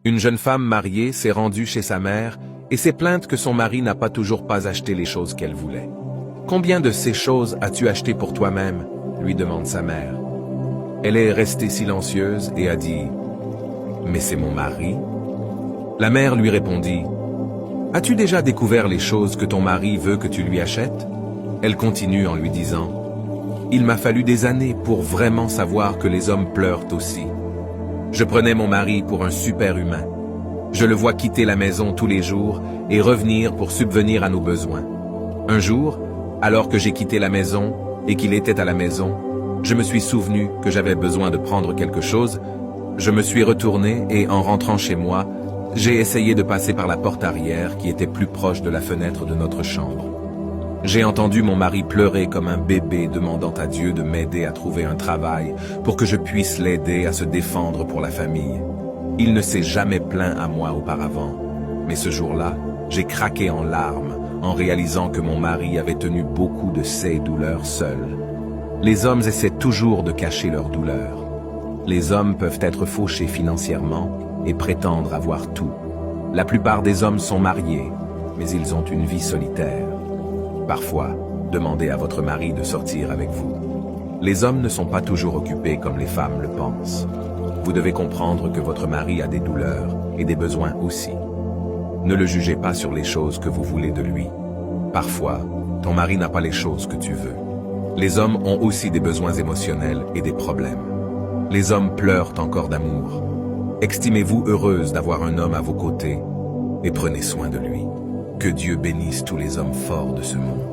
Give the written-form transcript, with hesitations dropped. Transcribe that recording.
Une jeune femme mariée s'est rendue chez sa mère et s'est plainte que son mari n'a pas toujours acheté les choses qu'elle voulait. « Combien de ces choses as-tu acheté pour toi-même » lui demande sa mère. Elle est restée silencieuse et a dit « Mais c'est mon mari ?» La mère lui répondit « As-tu déjà découvert les choses que ton mari veut que tu lui achètes ?» Elle continue en lui disant « Il m'a fallu des années pour vraiment savoir que les hommes pleurent aussi. Je prenais mon mari pour un super humain. Je le vois quitter la maison tous les jours et revenir pour subvenir à nos besoins. Un jour, alors que j'ai quitté la maison et qu'il était à la maison, je me suis souvenu que j'avais besoin de prendre quelque chose. Je me suis retourné et en rentrant chez moi, j'ai essayé de passer par la porte arrière qui était plus proche de la fenêtre de notre chambre. J'ai entendu mon mari pleurer comme un bébé demandant à Dieu de m'aider à trouver un travail pour que je puisse l'aider à se défendre pour la famille. Il ne s'est jamais plaint à moi auparavant, mais ce jour-là, j'ai craqué en larmes en réalisant que mon mari avait tenu beaucoup de ses douleurs seul. Les hommes essaient toujours de cacher leurs douleurs. Les hommes peuvent être fauchés financièrement et prétendre avoir tout. La plupart des hommes sont mariés, mais ils ont une vie solitaire. Parfois, demandez à votre mari de sortir avec vous. Les hommes ne sont pas toujours occupés comme les femmes le pensent. Vous devez comprendre que votre mari a des douleurs et des besoins aussi. Ne le jugez pas sur les choses que vous voulez de lui. Parfois, ton mari n'a pas les choses que tu veux. Les hommes ont aussi des besoins émotionnels et des problèmes. Les hommes pleurent encore d'amour. Estimez-vous heureuse d'avoir un homme à vos côtés et prenez soin de lui. Que Dieu bénisse tous les hommes forts de ce monde.